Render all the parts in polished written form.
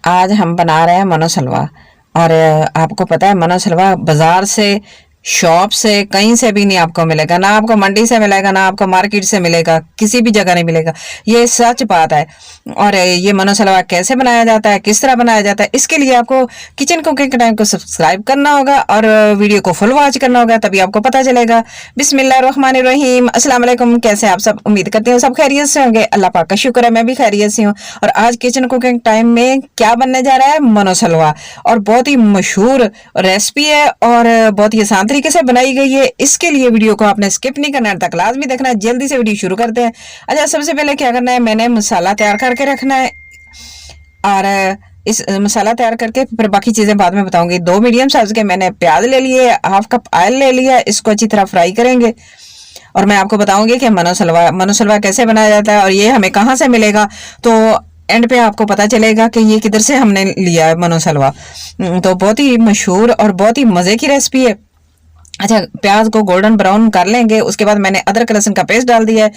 आज हम बना रहे हैं मनोस हलवा। और आपको पता है मनोस हलवा बाजार से, शॉप से, कहीं से भी नहीं आपको मिलेगा। ना आपको मंडी से मिलेगा, ना आपको मार्केट से मिलेगा, किसी भी जगह नहीं मिलेगा। ये सच बात है। और ये मनोस हलवा कैसे बनाया जाता है, किस तरह बनाया जाता है, इसके लिए आपको किचन कुकिंग टाइम को सब्सक्राइब करना होगा और वीडियो को फुल वॉच करना होगा, तभी आपको पता चलेगा। बिस्मिल्लाहिर्रहमानिर्रहीम। अस्सलाम वालेकुम। कैसे आप सब? उम्मीद करती हूँ सब खैरियत से होंगे। अल्लाह पाक का शुक्र है, मैं भी खैरियत से हूँ। और आज किचन कुकिंग टाइम में क्या बनने जा रहा है? मनोस हलवा। और बहुत ही मशहूर रेसिपी है और बहुत ही आसान तरीके से बनाई गई है। इसके लिए वीडियो को आपने स्किप नहीं करना है, तक लाजमी देखना है। जल्दी से वीडियो शुरू करते हैं। अच्छा, सबसे पहले क्या करना है, मैंने मसाला तैयार करके रखना है। और इस मसाला तैयार करके फिर बाकी चीजें बाद में बताऊंगी। 2 मीडियम साइज के मैंने प्याज ले लिए, हाफ कप ऑयल ले लिया, इसको अच्छी तरह फ्राई करेंगे। और मैं आपको बताऊंगी कि मनोस हलवा कैसे बनाया जाता है और ये हमें कहाँ से मिलेगा। तो एंड पे आपको पता चलेगा कि ये किधर से हमने लिया है मनोस हलवा। तो बहुत ही मशहूर और बहुत ही मजे की रेसिपी है। अच्छा, प्याज को गोल्डन ब्राउन कर लेंगे। उसके बाद मैंने अदरक लहसुन का पेस्ट डाल दिया है,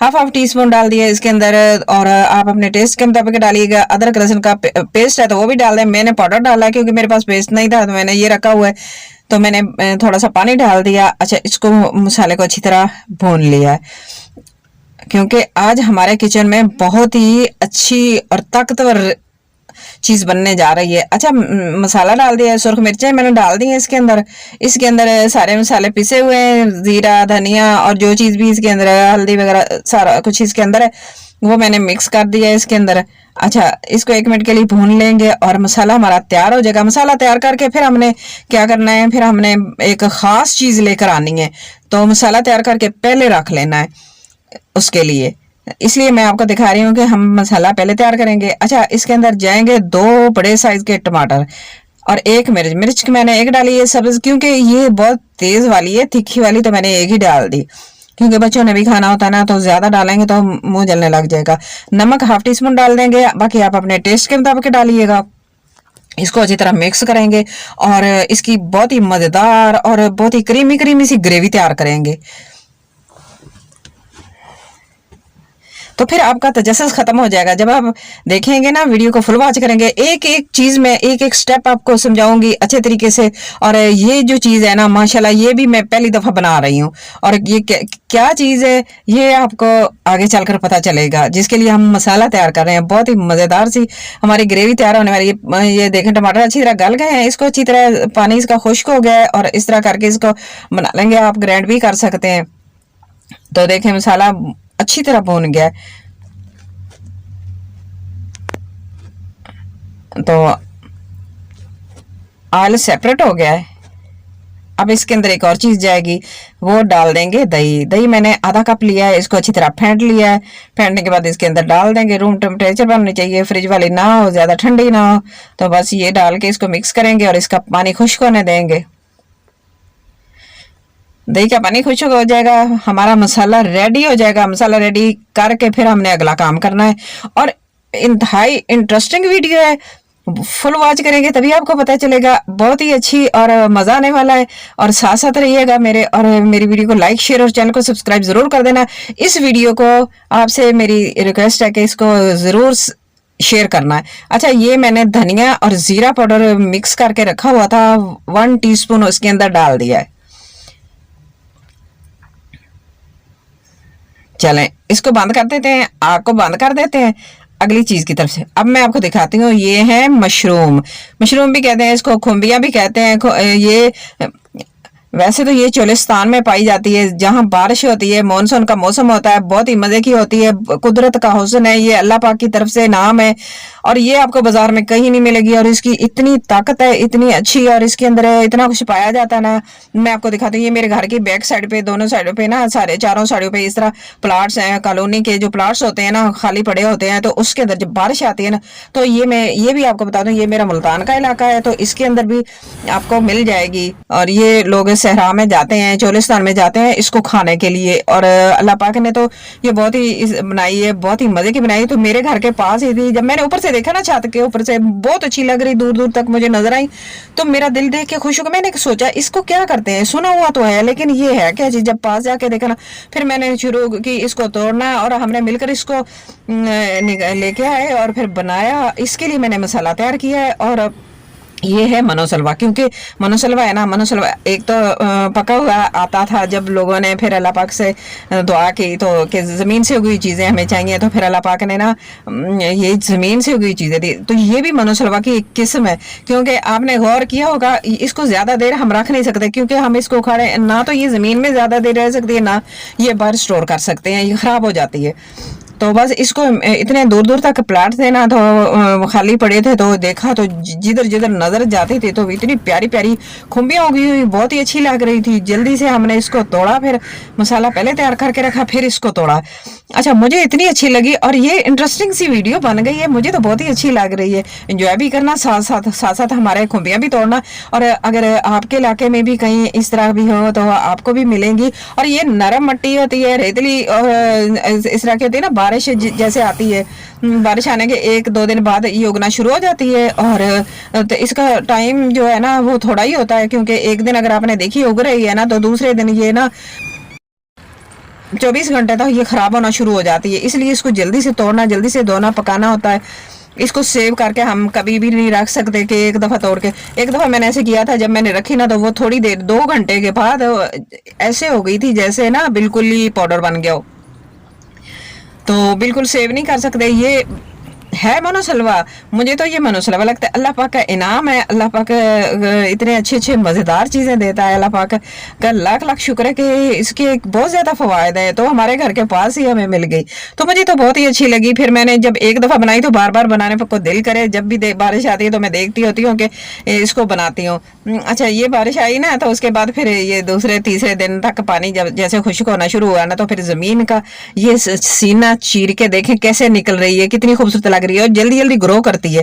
हाफ टी स्पून डाल दिया है इसके अंदर। और आप अपने टेस्ट के मुताबिक डालिएगा। अदरक लहसुन का पेस्ट है तो वो भी डाल दें। मैंने पाउडर डाला है क्योंकि मेरे पास पेस्ट नहीं था, तो मैंने ये रखा हुआ है, तो मैंने थोड़ा सा पानी डाल दिया। अच्छा, इसको मसाले को अच्छी तरह भून लिया है क्योंकि आज हमारे किचन में बहुत ही अच्छी और ताकतवर चीज बनने जा रही है। अच्छा, मसाला डाल दिया है, सुर्ख मिर्चें मैंने डाल दी है इसके अंदर। इसके अंदर सारे मसाले पिसे हुए हैं, जीरा, धनिया और जो चीज भी इसके अंदर है, हल्दी वगैरह सारा कुछ इसके अंदर है, वो मैंने मिक्स कर दिया है इसके अंदर। अच्छा, इसको 1 मिनट के लिए भून लेंगे और मसाला हमारा तैयार हो जाएगा। मसाला तैयार करके फिर हमने क्या करना है, फिर हमने एक खास चीज लेकर आनी है। तो मसाला तैयार करके पहले रख लेना है उसके लिए, इसलिए मैं आपको दिखा रही हूँ कि हम मसाला पहले तैयार करेंगे। अच्छा, इसके अंदर जाएंगे 2 बड़े साइज के टमाटर और 1 मिर्च की मैंने 1 डाली है सब्ज, क्योंकि ये बहुत तेज वाली है, तीखी वाली, तो मैंने 1 ही डाल दी क्योंकि बच्चों ने भी खाना होता है ना, तो ज्यादा डालेंगे तो मुंह जलने लग जाएगा। नमक हाफ टी स्पून डाल देंगे, बाकी आप अपने टेस्ट के मुताबिक डालिएगा। इसको अच्छी तरह मिक्स करेंगे और इसकी बहुत ही मजेदार और बहुत ही क्रीमी क्रीमी सी ग्रेवी तैयार करेंगे। तो फिर आपका तजस्सुस खत्म हो जाएगा। जब आप देखेंगे ना, वीडियो को फुल वॉच करेंगे, एक एक चीज में एक एक स्टेप आपको समझाऊंगी अच्छे तरीके से। और ये जो चीज है ना, माशाल्लाह, ये भी मैं पहली दफा बना रही हूँ। और ये क्या चीज है, ये आपको आगे चलकर पता चलेगा, जिसके लिए हम मसाला तैयार कर रहे हैं। बहुत ही मजेदार सी हमारी ग्रेवी तैयार होने वाली है। ये देखें, टमाटर अच्छी तरह गल गए हैं, इसको अच्छी तरह पानी इसका खुश्क हो गया है और इस तरह करके इसको बना लेंगे। आप ग्राइंड भी कर सकते हैं। तो देखें, मसाला अच्छी तरह भून गया है। तो ऑयल सेपरेट हो गया है। अब इसके अंदर एक और चीज जाएगी, वो डाल देंगे दही। दही मैंने आधा कप लिया है, इसको अच्छी तरह फेंट लिया है। फेंटने के बाद इसके अंदर डाल देंगे। रूम टेम्परेचर बननी चाहिए, फ्रिज वाली ना हो, ज्यादा ठंडी ना हो। तो बस ये डाल के इसको मिक्स करेंगे और इसका पानी खुश्क होने देंगे। दही का पानी खुश्क हो जाएगा, हमारा मसाला रेडी हो जाएगा। मसाला रेडी करके फिर हमने अगला काम करना है। और इंतहाई इंटरेस्टिंग वीडियो है, फुल वॉच करेंगे तभी आपको पता चलेगा। बहुत ही अच्छी और मजा आने वाला है। और साथ साथ रहिएगा मेरे, और मेरी वीडियो को लाइक, शेयर और चैनल को सब्सक्राइब जरूर कर देना। इस वीडियो को आपसे मेरी रिक्वेस्ट है कि इसको जरूर शेयर करना है। अच्छा, ये मैंने धनिया और जीरा पाउडर मिक्स करके रखा हुआ था, 1 टीस्पून उसके अंदर डाल दिया है। चलें, इसको बंद कर देते हैं, आग को बंद कर देते हैं अगली चीज की तरफ से। अब मैं आपको दिखाती हूँ, ये है मशरूम। मशरूम भी कहते हैं इसको, खुम्बियां भी कहते हैं। ये वैसे तो ये चोलिस्तान में पाई जाती है, जहाँ बारिश होती है, मानसून का मौसम होता है, बहुत ही मजे की होती है। कुदरत का हुस्न है, ये अल्लाह पाक की तरफ से नाम है। और ये आपको बाजार में कहीं नहीं मिलेगी। और इसकी इतनी ताकत है, इतनी अच्छी, और इसके अंदर इतना कुछ पाया जाता है ना। मैं आपको दिखाती हूँ, ये मेरे घर की बैक साइड पे, दोनों साइडों पे ना, सारे चारों साइडों पे इस तरह प्लाट्स हैं। कॉलोनी के जो प्लाट्स होते हैं ना, खाली पड़े होते हैं, तो उसके अंदर जब बारिश आती है ना, तो ये भी आपको बता दूं, ये मेरा मुल्तान का इलाका है, तो इसके अंदर भी आपको मिल जाएगी। और ये लोग सहरा में जाते हैं, चोलिस्तान में जाते हैं इसको खाने के लिए। और अल्लाह पाक ने तो ये बहुत ही बनाई है, बहुत ही मजे की बनाई। तो मेरे घर के पास ही थी, जब मैंने ऊपर से देखा ना, छत के ऊपर से बहुत अच्छी लग रही, दूर दूर तक मुझे नजर आई, तो मेरा दिल देख के खुश हो गया। मैंने सोचा इसको क्या करते हैं, सुना हुआ तो है लेकिन ये है क्या चीज। जब पास जाके देखा ना, फिर मैंने शुरू की इसको तोड़ना, और हमने मिलकर इसको लेके आए और फिर बनाया। इसके लिए मैंने मसाला तैयार किया है, और ये है मनोसलवा। क्योंकि मनोसलवा है ना, मनोसलवा एक तो पका हुआ आता था, जब लोगों ने फिर अल्लाह पाक से दुआ की तो कि ज़मीन से उगी चीज़ें हमें चाहिए, तो फिर अल्लाह पाक ने ना ये ज़मीन से उगी चीज़ें दी। तो ये भी मनोसलवा की एक किस्म है। क्योंकि आपने गौर किया होगा, इसको ज़्यादा देर हम रख नहीं सकते, क्योंकि हम इसको खाने ना तो ये ज़मीन में ज़्यादा देर रह सकती है, ना ये बाहर स्टोर कर सकते हैं, ये ख़राब हो जाती है। तो बस इसको इतने दूर दूर तक प्लाट थे ना, तो खाली पड़े थे, तो देखा तो जिधर जिधर नजर जाते थे तो इतनी प्यारी प्यारी खुम्बियां उगी हुई, बहुत ही अच्छी लग रही थी। जल्दी से हमने इसको तोड़ा, फिर मसाला पहले तैयार करके रखा, फिर इसको तोड़ा। अच्छा, मुझे इतनी अच्छी लगी और ये इंटरेस्टिंग सी वीडियो बन गई है, मुझे तो बहुत ही अच्छी लग रही है। एंजॉय भी करना, साथ साथ हमारे खुम्बियां भी तोड़ना। और अगर आपके इलाके में भी कहीं इस तरह भी हो तो आपको भी मिलेंगी। और ये नरम मिट्टी होती है, रेतली, और इस तरह की होती है ना, बारिश जैसे आती है, बारिश आने के 1-2 दिन बाद ये उगना शुरू हो जाती है। और तो इसका टाइम जो है ना वो थोड़ा ही होता है, क्योंकि एक दिन अगर आपने देखी उग रही है ना, तो दूसरे दिन ये ना 24 घंटे तक ये खराब होना शुरू हो जाती है। इसलिए इसको जल्दी से तोड़ना, जल्दी से धोना, पकाना होता है। इसको सेव करके हम कभी भी नहीं रख सकते कि एक दफ़ा तोड़ के। एक दफ़ा मैंने ऐसे किया था, जब मैंने रखी ना, तो वो थोड़ी देर 2 घंटे के बाद ऐसे हो गई थी जैसे ना बिल्कुल ही पाउडर बन गया हो। तो बिल्कुल सेव नहीं कर सकते। ये है मनोसलवा। मुझे तो ये मनोसलवा लगता है, अल्लाह पाक का इनाम है। अल्लाह पाक इतने अच्छे अच्छे मज़ेदार चीज़ें देता है। अल्लाह पाक का लाख लाख शुक्र है कि इसके बहुत ज़्यादा फ़वायद है। तो हमारे घर के पास ही हमें मिल गई, तो मुझे तो बहुत ही अच्छी लगी। फिर मैंने जब एक दफ़ा बनाई तो बार बार बनाने पर को दिल करे। जब भी बारिश आती है तो मैं देखती होती हूँ कि इसको बनाती हूँ। अच्छा, ये बारिश आई ना, तो उसके बाद फिर ये दूसरे तीसरे दिन तक पानी जब जैसे खुश्क होना शुरू हुआ ना, तो फिर ज़मीन का ये सीना चीर के देखें कैसे निकल रही है, कितनी खूबसूरत लग रही है, और जल्दी जल्दी ग्रो करती है।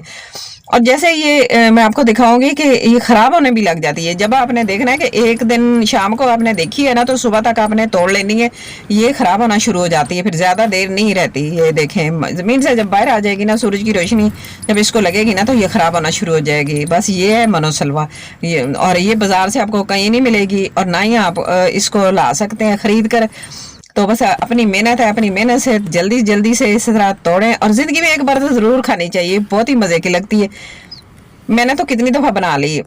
और जैसे ये मैं आपको दिखाऊंगी कि ये खराब होने भी लग जाती है। जब आपने देखना है कि एक दिन शाम को आपने देखी है ना, तो सुबह तक आपने तोड़ लेनी है, ये खराब होना शुरू हो जाती है, फिर ज्यादा देर नहीं रहती। ये देखें, जमीन से जब बाहर आ जाएगी ना, सूरज की रोशनी जब इसको लगेगी ना, तो ये खराब होना शुरू हो जाएगी। बस ये है मनोसलवा। ये, और ये बाजार से आपको कहीं नहीं मिलेगी, और ना ही आप इसको ला सकते हैं खरीद कर। तो बस अपनी मेहनत है, अपनी मेहनत से जल्दी जल्दी से इस तरह तोड़ें, और जिंदगी में एक बार तो जरूर खानी चाहिए, बहुत ही मजे की लगती है। मैंने तो कितनी दफा बना ली,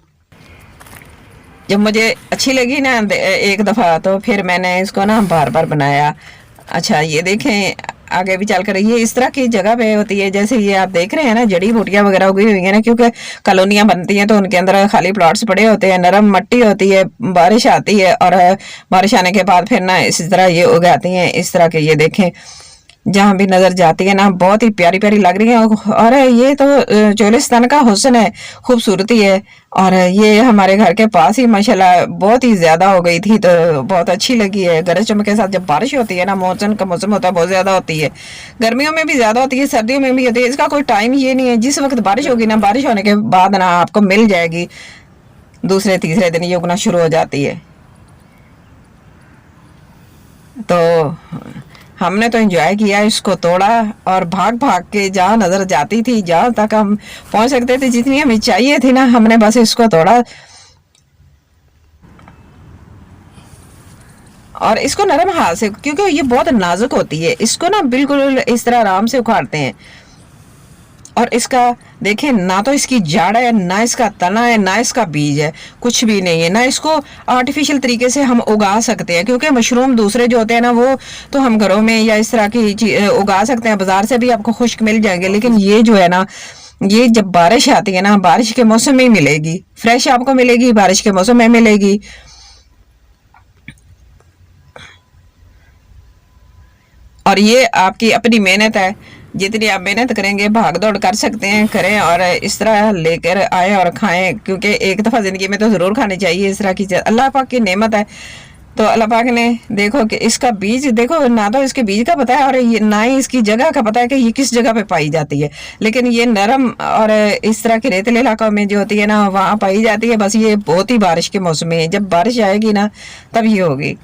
जब मुझे अच्छी लगी ना एक दफा, तो फिर मैंने इसको ना बार बार बनाया। अच्छा, ये देखें, आगे भी चल कर ये इस तरह की जगह पे होती है, जैसे ये आप देख रहे हैं ना, जड़ी बूटियां वगैरह उगी हुई है ना, क्योंकि कॉलोनियां बनती हैं तो उनके अंदर खाली प्लॉट्स पड़े होते हैं, नरम मिट्टी होती है, बारिश आती है, और बारिश आने के बाद फिर ना इस तरह ये उगाती हैं इस तरह के। ये देखें, जहाँ भी नजर जाती है ना, बहुत ही प्यारी प्यारी लग रही है। और ये तो चोलिस्तान का हुस्न है, खूबसूरती है। और ये हमारे घर के पास ही माशाल्लाह बहुत ही ज्यादा हो गई थी, तो बहुत अच्छी लगी है। गरज चमक के साथ जब बारिश होती है ना, मौसम का मौसम होता है, बहुत ज्यादा होती है। गर्मियों में भी ज्यादा होती है, सर्दियों में भी होती है। इसका कोई टाइम ये नहीं है, जिस वक्त बारिश होगी ना, बारिश होने के बाद ना आपको मिल जाएगी, दूसरे तीसरे दिन ये उगना शुरू हो जाती है। तो हमने तो एंजॉय किया, इसको तोड़ा, और भाग भाग के जहाँ नजर जाती थी, जहाँ तक हम पहुंच सकते थे, जितनी हमें चाहिए थी ना, हमने बस इसको तोड़ा। और इसको नरम हाथ से, क्योंकि ये बहुत नाजुक होती है, इसको ना बिल्कुल इस तरह आराम से उखाड़ते हैं। और इसका देखें, ना तो इसकी जड़ है, ना इसका तना है, ना इसका बीज है, कुछ भी नहीं है। ना इसको आर्टिफिशियल तरीके से हम उगा सकते हैं, क्योंकि मशरूम दूसरे जो होते हैं ना, वो तो हम घरों में या इस तरह की उगा सकते हैं, बाजार से भी आपको खुश्क मिल जाएंगे। लेकिन ये जो है ना, ये जब बारिश आती है ना, बारिश के मौसम में ही मिलेगी, फ्रेश आपको मिलेगी, बारिश के मौसम में मिलेगी। और ये आपकी अपनी मेहनत है, जितनी आप मेहनत करेंगे, भाग दौड़ कर सकते हैं, करें, और इस तरह लेकर आए और खाएं, क्योंकि एक दफ़ा ज़िंदगी में तो ज़रूर खानी चाहिए इस तरह की चीज़। अल्लाह पाक की नेमत है, तो अल्लाह पाक ने देखो कि इसका बीज देखो, ना तो इसके बीज का पता है और ये ना ही इसकी जगह का पता है कि ये किस जगह पे पाई जाती है, लेकिन ये नरम और इस तरह के रेतीले इलाकों में जो होती है ना वहाँ पाई जाती है। बस ये बहुत ही बारिश के मौसम में, जब बारिश आएगी ना तब ये होगी।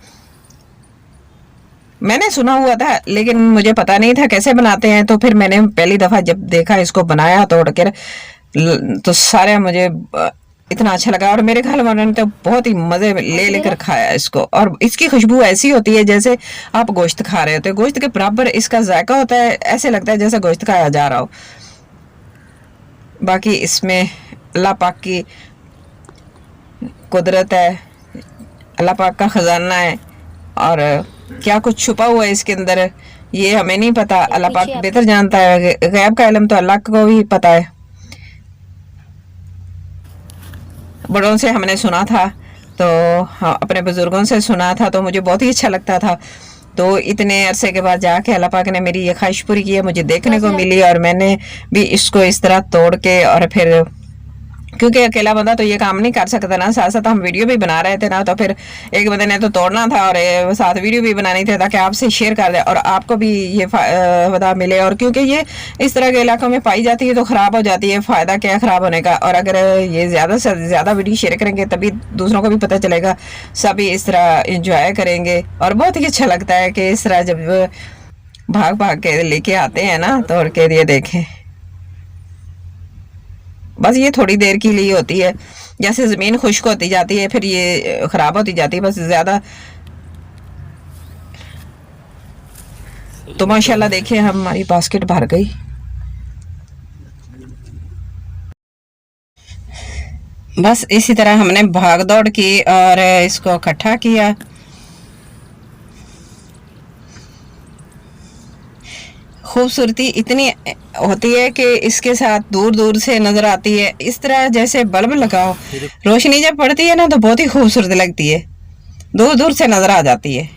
मैंने सुना हुआ था लेकिन मुझे पता नहीं था कैसे बनाते हैं, तो फिर मैंने पहली दफ़ा जब देखा इसको बनाया तोड़ कर तो सारे मुझे इतना अच्छा लगा, और मेरे घर वालों ने तो बहुत ही मज़े ले लेकर खाया इसको। और इसकी खुशबू ऐसी होती है जैसे आप गोश्त खा रहे होते, गोश्त के बराबर इसका जायका होता है, ऐसे लगता है जैसे गोश्त खाया जा रहा हो। बाकी इसमें अल्लाह पाक की कुदरत है, अल्लाह पाक का ख़जाना है, और क्या कुछ छुपा हुआ है इसके अंदर ये हमें नहीं पता, अल्लाह पाक बेहतर जानता है। गैब का इल्म तो अल्लाह को भी पता है। बड़ों से हमने सुना था, तो हाँ, अपने बुजुर्गों से सुना था, तो मुझे बहुत ही अच्छा लगता था। तो इतने अरसे के बाद जाके अल्लाह पाक ने मेरी ये ख्वाहिश पूरी की है, मुझे देखने को मिली, और मैंने भी इसको इस तरह तोड़ के, और फिर क्योंकि अकेला बंदा तो ये काम नहीं कर सकता ना, साथ साथ हम वीडियो भी बना रहे थे ना, तो फिर एक बंदे ने तो तोड़ना था और साथ वीडियो भी बनानी थी ताकि आपसे शेयर कर दे और आपको भी ये फायदा मिले। और क्योंकि ये इस तरह के इलाकों में पाई जाती है तो ख़राब हो जाती है, फ़ायदा क्या है ख़राब होने का। और अगर ये ज़्यादा से ज़्यादा वीडियो शेयर करेंगे तभी दूसरों को भी पता चलेगा, सभी इस तरह इंजॉय करेंगे। और बहुत ही अच्छा लगता है कि इस तरह जब भाग भाग के लेके आते हैं ना तोड़ के, ये देखें बस ये थोड़ी देर के लिए होती है, जैसे ज़मीन खुश्क होती जाती है फिर ये ख़राब होती जाती है, बस ज़्यादा। तो माशाल्लाह देखिए हमारी बास्केट भर गई। बस इसी तरह हमने भाग दौड़ की और इसको इकट्ठा किया। खूबसूरती इतनी होती है कि इसके साथ दूर दूर से नज़र आती है, इस तरह जैसे बल्ब लगाओ, रोशनी जब पड़ती है ना तो बहुत ही खूबसूरत लगती है, दूर दूर से नज़र आ जाती है।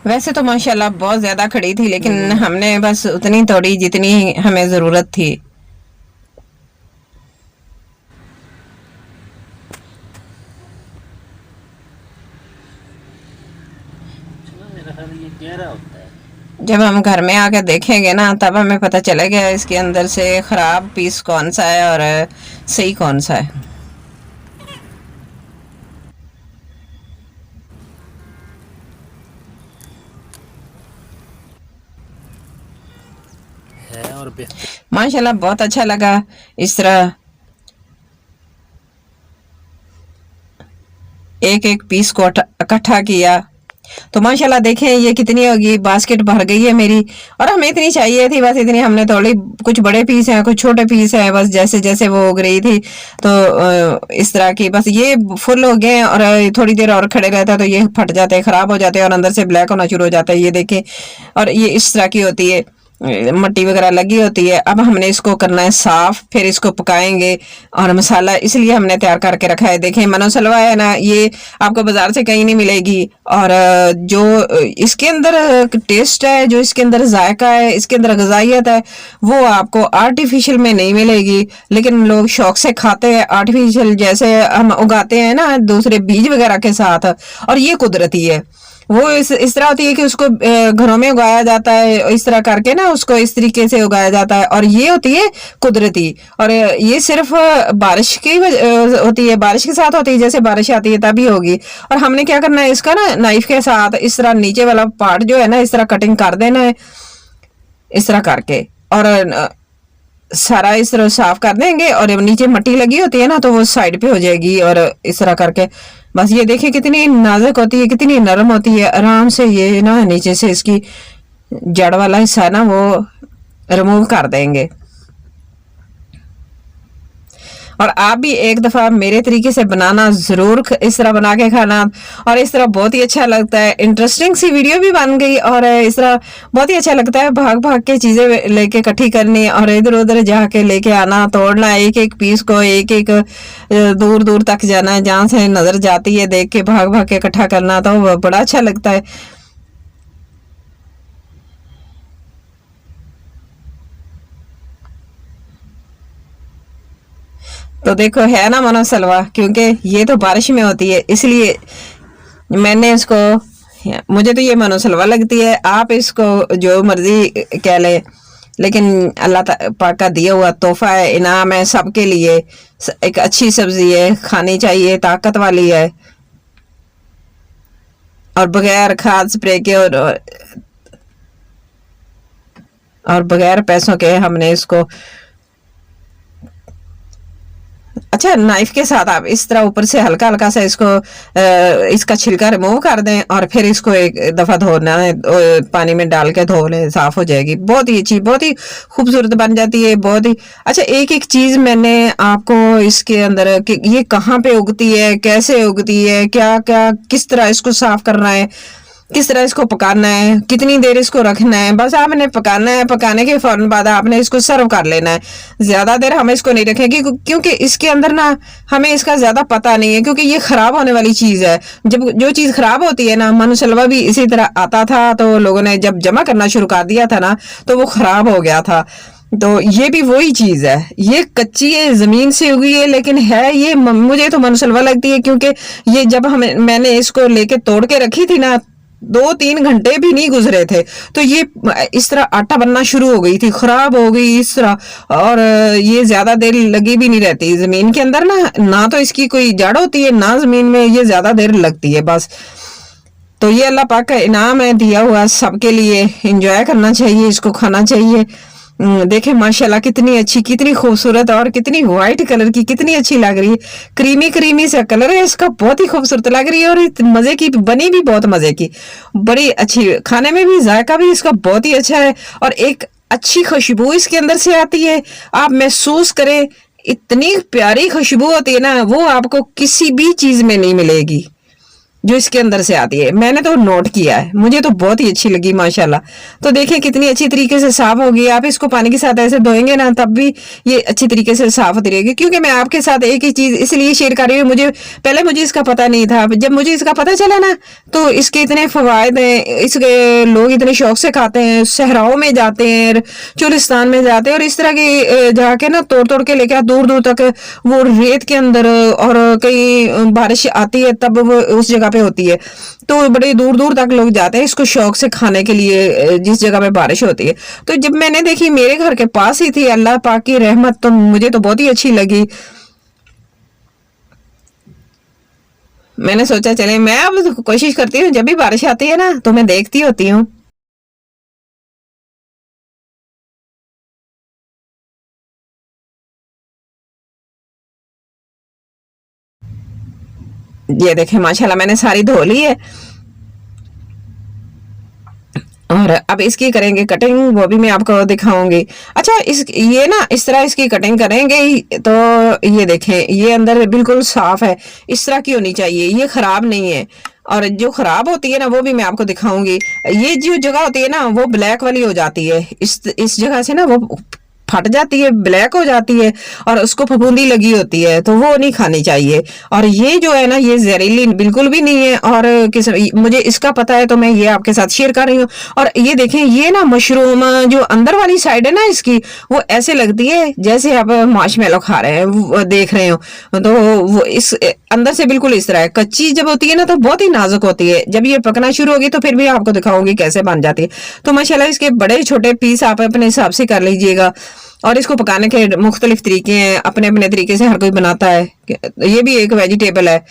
वैसे तो माशाल्लाह बहुत ज़्यादा खड़ी थी, लेकिन हमने बस उतनी तोड़ी जितनी हमें ज़रूरत थी। जब हम घर में आकर देखेंगे ना तब हमें पता चलेगा इसके अंदर से ख़राब पीस कौन सा है और सही कौन सा है। और माशाल्लाह बहुत अच्छा लगा इस तरह एक एक पीस को इकट्ठा किया। तो माशाल्लाह देखें ये कितनी होगी, बास्केट भर गई है मेरी, और हमें इतनी चाहिए थी, बस इतनी हमने तोड़ी। कुछ बड़े पीस हैं कुछ छोटे पीस हैं, बस जैसे जैसे वो उग रही थी तो इस तरह की, बस ये फुल हो गए और थोड़ी देर और खड़े रहता तो ये फट जाते, ख़राब हो जाते और अंदर से ब्लैक होना शुरू हो जाता है, ये देखें। और ये इस तरह की होती है, मट्टी वगैरह लगी होती है। अब हमने इसको करना है साफ, फिर इसको पकाएंगे। और मसाला इसलिए हमने तैयार करके रखा है। देखें मनोसलवा है ना, ये आपको बाजार से कहीं नहीं मिलेगी। और जो इसके अंदर टेस्ट है, जो इसके अंदर जायका है, इसके अंदर ग़िज़ाइयत है, वो आपको आर्टिफिशियल में नहीं मिलेगी। लेकिन लोग शौक से खाते हैं आर्टिफिशियल, जैसे हम उगाते हैं ना दूसरे बीज वगैरह के साथ, और ये कुदरती है। वो इस तरह होती है कि उसको घरों में उगाया जाता है, इस तरह करके ना उसको इस तरीके से उगाया जाता है। और ये होती है कुदरती। और ये सिर्फ बारिश की होती है, बारिश के साथ होती है, जैसे बारिश आती है तभी होगी। और हमने क्या करना है, इसका ना नाइफ के साथ इस तरह नीचे वाला पार्ट जो है ना, इस तरह कटिंग कर देना है, इस तरह करके। और सारा इस तरह साफ कर देंगे। और नीचे मट्टी लगी होती है ना, तो वो साइड पे हो जाएगी। और इस तरह करके बस ये देखिए कितनी नाजुक होती है, कितनी नरम होती है। आराम से ये ना नीचे से इसकी जड़ वाला हिस्सा है ना, वो रिमूव कर देंगे। और आप भी एक दफ़ा मेरे तरीके से बनाना, ज़रूर इस तरह बना के खाना। और इस तरह बहुत ही अच्छा लगता है, इंटरेस्टिंग सी वीडियो भी बन गई। और इस तरह बहुत ही अच्छा लगता है भाग भाग के चीज़ें लेके इकट्ठी करनी, और इधर उधर जाके लेके आना, तोड़ना, एक एक पीस को एक एक दूर दूर तक जाना है, जहाँ से नज़र जाती है देख के भाग भाग के इकट्ठा करना, तो बड़ा अच्छा लगता है। तो देखो है ना मनोसलवा, क्योंकि ये तो बारिश में होती है, इसलिए मैंने इसको, मुझे तो ये मनोसलवा लगती है। आप इसको जो मर्जी कह ले, लेकिन अल्लाह पाक का दिया हुआ तोहफा है, इनाम है सबके लिए। एक अच्छी सब्जी है, खानी चाहिए, ताकत वाली है, और बगैर खाद स्प्रे के और बगैर पैसों के हमने इसको। अच्छा, नाइफ के साथ आप इस तरह ऊपर से हल्का हल्का सा इसको इसका छिलका रिमूव कर दें, और फिर इसको एक दफ़ा धोना है, पानी में डाल के धो लें, साफ हो जाएगी। बहुत ही अच्छी, बहुत ही खूबसूरत बन जाती है, बहुत ही अच्छा। एक एक चीज़ मैंने आपको इसके अंदर कि ये कहाँ पे उगती है, कैसे उगती है, क्या क्या किस तरह इसको साफ करना है, किस तरह इसको पकाना है, कितनी देर इसको रखना है, बस आपने पकाना है। पकाने के फौरन बाद आपने इसको सर्व कर लेना है। ज़्यादा देर हम इसको नहीं रखेंगे, क्योंकि इसके अंदर ना हमें इसका ज़्यादा पता नहीं है, क्योंकि ये ख़राब होने वाली चीज़ है। जब जो चीज़ ख़राब होती है ना, मनोसलवा भी इसी तरह आता था, तो लोगों ने जब जमा करना शुरू कर दिया था ना, तो वो ख़राब हो गया था। तो ये भी वही चीज़ है, ये कच्ची है, ज़मीन से उगी है, लेकिन है ये मुझे तो मनोसलवा लगती है। क्योंकि ये जब मैंने इसको लेके तोड़ के रखी थी ना, 2-3 घंटे भी नहीं गुजरे थे, तो ये इस तरह आटा बनना शुरू हो गई थी, खराब हो गई इस तरह। और ये ज्यादा देर लगी भी नहीं रहती जमीन के अंदर ना, ना तो इसकी कोई जड़ होती है, ना जमीन में ये ज्यादा देर लगती है बस। तो ये अल्लाह पाक का इनाम है दिया हुआ, सबके लिए एंजॉय करना चाहिए, इसको खाना चाहिए। देखे माशाल्लाह कितनी अच्छी, कितनी खूबसूरत, और कितनी व्हाइट कलर की, कितनी अच्छी लग रही है। क्रीमी क्रीमी सा कलर है इसका, बहुत ही खूबसूरत लग रही है। और मजे की बनी भी, बहुत मजे की, बड़ी अच्छी, खाने में भी जायका भी इसका बहुत ही अच्छा है। और एक अच्छी खुशबू इसके अंदर से आती है, आप महसूस करें, इतनी प्यारी खुशबू होती है ना, वो आपको किसी भी चीज में नहीं मिलेगी जो इसके अंदर से आती है। मैंने तो नोट किया है, मुझे तो बहुत ही अच्छी लगी माशाल्लाह। तो देखिए कितनी अच्छी तरीके से साफ होगी। आप इसको पानी के साथ ऐसे धोएंगे ना, तब भी ये अच्छी तरीके से साफ होती रहेगी। क्योंकि मैं आपके साथ एक ही चीज इसलिए शेयर कर रही हूँ, मुझे इसका पता नहीं था। जब मुझे इसका पता चला ना, तो इसके इतने फवायद हैं, इसके लोग इतने शौक से खाते हैं, सहराओं में जाते हैं, चुलिस्तान में जाते हैं, और इस तरह के जाके ना तोड़ तोड़ के लेके दूर दूर तक, वो रेत के अंदर, और कहीं बारिश आती है तब वो उस जगह होती है, तो बड़े दूर दूर तक लोग जाते हैं इसको शौक से खाने के लिए, जिस जगह पे बारिश होती है। तो जब मैंने देखी मेरे घर के पास ही थी, अल्लाह पाक की रहमत, तो मुझे तो बहुत ही अच्छी लगी। मैंने सोचा चले, मैं अब कोशिश करती हूँ जब भी बारिश आती है ना, तो मैं देखती होती हूँ। ये देखे माशाल्लाह मैंने सारी धो ली है, और अब इसकी करेंगे कटिंग, वो भी मैं आपको दिखाऊंगी। अच्छा, ये ना इस तरह इसकी कटिंग करेंगे, तो ये देखें ये अंदर बिल्कुल साफ है, इस तरह की होनी चाहिए, ये खराब नहीं है। और जो खराब होती है ना वो भी मैं आपको दिखाऊंगी। ये जो जगह होती है ना वो ब्लैक वाली हो जाती है, इस जगह से ना वो फट जाती है, ब्लैक हो जाती है और उसको फफूंदी लगी होती है, तो वो नहीं खानी चाहिए। और ये जो है ना ये जहरीली बिल्कुल भी नहीं है, और मुझे इसका पता है तो मैं ये आपके साथ शेयर कर रही हूँ। और ये देखें, ये ना मशरूम जो अंदर वाली साइड है ना इसकी, वो ऐसे लगती है जैसे आप मार्शमेलो खा रहे हैं, देख रहे हो। तो वो इस अंदर से बिल्कुल इस तरह है। कच्ची जब होती है ना तो बहुत ही नाजुक होती है, जब ये पकना शुरू होगी तो फिर भी आपको दिखाऊंगी कैसे बन जाती है। तो माशाल्लाह इसके बड़े छोटे पीस आप अपने हिसाब से कर लीजिएगा। और इसको पकाने के मुख्तलिफ तरीके हैं, अपने अपने तरीके से हर कोई बनाता है। ये भी एक वेजिटेबल है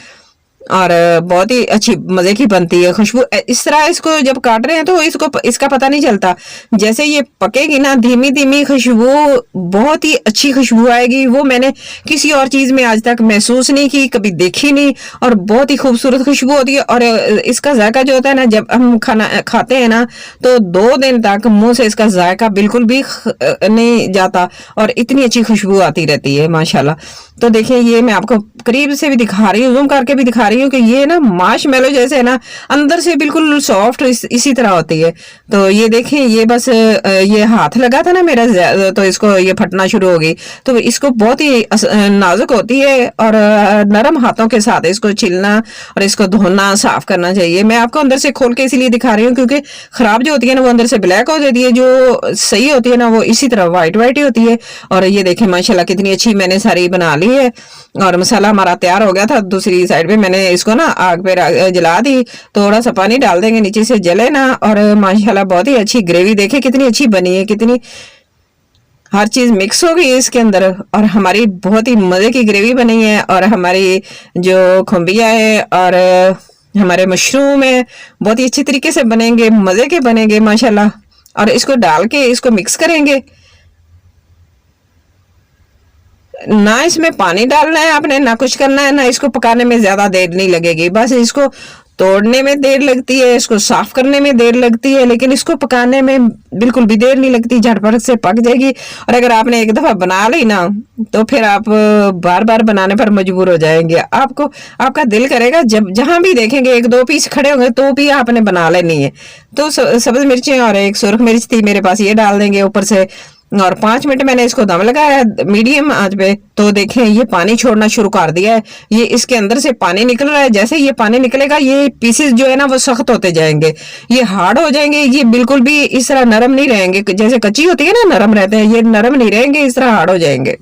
और बहुत ही अच्छी मजे की बनती है। खुशबू इस तरह इसको जब काट रहे हैं तो इसको इसका पता नहीं चलता। जैसे ये पकेगी ना धीमी धीमी खुशबू, बहुत ही अच्छी खुशबू आएगी। वो मैंने किसी और चीज में आज तक महसूस नहीं की, कभी देखी नहीं। और बहुत ही खूबसूरत खुशबू होती है। और इसका जायका जो होता है ना, जब हम खाना खाते हैं ना तो 2 दिन तक मुंह से इसका जायका बिल्कुल भी नहीं जाता और इतनी अच्छी खुशबू आती रहती है माशाल्लाह। तो देखिए ये मैं आपको करीब से भी दिखा रही हूँ, जूम करके भी दिखा रही हूँ कि ये ना मार्शमेलो जैसे है ना, अंदर से बिल्कुल सॉफ्ट इसी तरह होती है। तो ये देखें, ये बस ये हाथ लगा था ना मेरा, तो इसको ये फटना शुरू हो गई। तो इसको बहुत ही नाजुक होती है और नरम हाथों के साथ इसको छिलना और इसको धोना साफ करना चाहिए। मैं आपको अंदर से खोल के इसीलिए दिखा रही हूँ क्योंकि खराब जो होती है ना वो अंदर से ब्लैक हो जाती है, जो सही होती है ना वो इसी तरह व्हाइट व्हाइट ही होती है। और ये देखें माशाल्लाह कितनी अच्छी मैंने सारी बना ली है। और मसाला हमारा तैयार हो गया था। दूसरी साइड पे मैंने इसको ना आग पे जला दी, थोड़ा सा पानी डाल देंगे नीचे से जले ना। और माशाल्लाह बहुत ही अच्छी ग्रेवी देखे कितनी अच्छी बनी है, कितनी हर चीज मिक्स हो गई है इसके अंदर। और हमारी बहुत ही मजे की ग्रेवी बनी है। और हमारी जो खुम्बिया है और हमारे मशरूम है बहुत ही अच्छी तरीके से बनेंगे, मजे के बनेंगे माशाल्लाह। और इसको डाल के इसको मिक्स करेंगे। ना इसमें पानी डालना है आपने, ना कुछ करना है, ना इसको पकाने में ज्यादा देर नहीं लगेगी। बस इसको तोड़ने में देर लगती है, इसको साफ करने में देर लगती है, लेकिन इसको पकाने में बिल्कुल भी देर नहीं लगती, झटपट से पक जाएगी। और अगर आपने एक दफा बना ली ना तो फिर आप बार बार बनाने पर मजबूर हो जाएंगे। आपको आपका दिल करेगा, जब जहां भी देखेंगे 1-2 पीस खड़े होंगे तो भी आपने बना लेनी है। तो सब्ज मिर्चें और एक सुरख मिर्च थी मेरे पास, ये डाल देंगे ऊपर से। और 5 मिनट मैंने इसको दम लगाया मीडियम आंच पे। तो देखें ये पानी छोड़ना शुरू कर दिया है, ये इसके अंदर से पानी निकल रहा है। जैसे ये पानी निकलेगा ये पीसेस जो है ना वो सख्त होते जाएंगे, ये हार्ड हो जाएंगे, ये बिल्कुल भी इस तरह नरम नहीं रहेंगे। जैसे कच्ची होती है ना नरम रहते हैं, ये नरम नहीं रहेंगे, इस तरह हार्ड हो जाएंगे।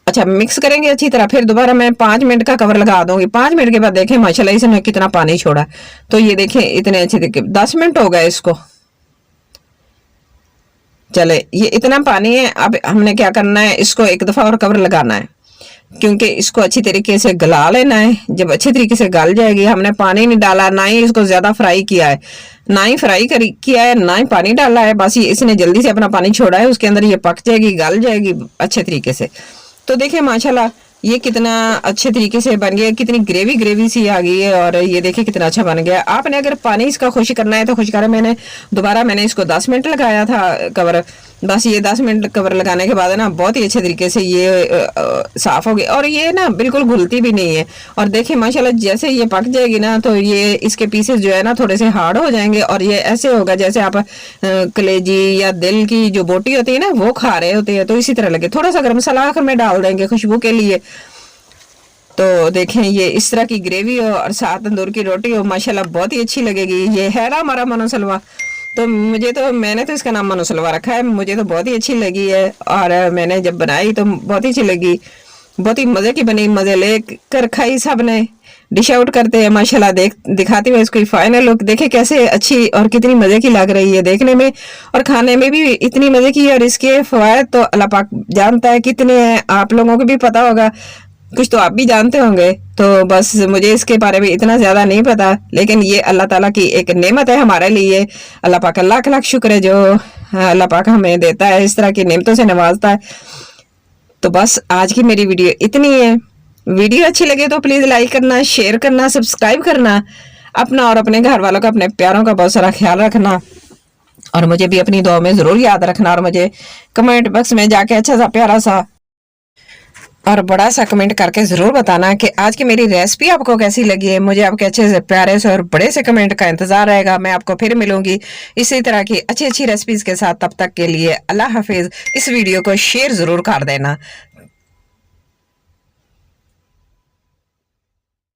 अच्छा, मिक्स करेंगे अच्छी तरह। फिर दोबारा मैं 5 मिनट का कवर लगा दूंगी। 5 मिनट के बाद देखें माशाल्लाह इसने कितना पानी छोड़ा। तो ये देखें इतने अच्छे तरीके 10 मिनट हो गए इसको। चले ये इतना पानी है, अब हमने क्या करना है, इसको एक दफा और कवर लगाना है क्योंकि इसको अच्छी तरीके से गला लेना है। जब अच्छी तरीके से गल जाएगी, हमने पानी नहीं डाला, ना ही इसको ज्यादा फ्राई किया है, ना ही किया है, ना ही पानी डाला है। बस ये इसने जल्दी से अपना पानी छोड़ा है, उसके अंदर ये पक जाएगी, गल जाएगी अच्छे तरीके से। तो देखिए माशाल्लाह ये कितना अच्छे तरीके से बन गया, कितनी ग्रेवी ग्रेवी सी आ गई है। और ये देखिए कितना अच्छा बन गया। आपने अगर पानी इसका खुश करना है तो खुश करें। मैंने इसको 10 मिनट लगाया था कवर। बस ये 10 मिनट कवर लगाने के बाद ना बहुत ही अच्छे तरीके से ये साफ हो गई और ये ना बिल्कुल घुलती भी नहीं है। और देखिए माशाल्लाह जैसे ये पक जाएगी ना तो ये इसके पीसेस जो है ना थोड़े से हार्ड हो जाएंगे और ये ऐसे होगा जैसे आप कलेजी या दिल की जो बोटी होती है ना वो खा रहे होते हैं, तो इसी तरह लगे। थोड़ा सा गरम मसाला आखिर में डाल देंगे खुशबू के लिए। तो देखें ये इस तरह की ग्रेवी हो और साथ तंदूर की रोटी हो, माशाल्लाह बहुत ही अच्छी लगेगी। ये है ना हमारा मनोसलवा। तो मैंने तो इसका नाम मनोसलवा रखा है, मुझे तो बहुत ही अच्छी लगी है। और मैंने जब बनाई तो बहुत ही अच्छी लगी, बहुत ही मजे की बनी, मजे लेकर खाई सबने। डिश आउट करते हैं माशाल्लाह, दिखाते हुए इसको फाइनल लुक देखे कैसे अच्छी और कितनी मजे की लग रही है देखने में और खाने में भी इतनी मजे की। और इसके फवायद तो अल्लाह पाक जानता है कितने हैं, आप लोगों को भी पता होगा, कुछ तो आप भी जानते होंगे। तो बस मुझे इसके बारे में इतना ज्यादा नहीं पता, लेकिन ये अल्लाह ताला की एक नेमत है हमारे लिए। अल्लाह पाक का लाख लाख शुक्र है जो अल्लाह पाक हमें देता है, इस तरह की नेमतों से नवाजता है। तो बस आज की मेरी वीडियो इतनी है। वीडियो अच्छी लगे तो प्लीज लाइक करना, शेयर करना, सब्सक्राइब करना। अपना और अपने घर वालों का, अपने प्यारों का बहुत सारा ख्याल रखना और मुझे भी अपनी दुआ में जरूर याद रखना। और मुझे कमेंट बॉक्स में जाके अच्छा सा प्यारा सा और बड़ा सा कमेंट करके ज़रूर बताना कि आज की मेरी रेसिपी आपको कैसी लगी है। मुझे आपके अच्छे से प्यारे से और बड़े से कमेंट का इंतज़ार रहेगा। मैं आपको फिर मिलूंगी इसी तरह की अच्छी अच्छी रेसिपीज़ के साथ। तब तक के लिए अल्लाह हाफिज़। इस वीडियो को शेयर ज़रूर कर देना।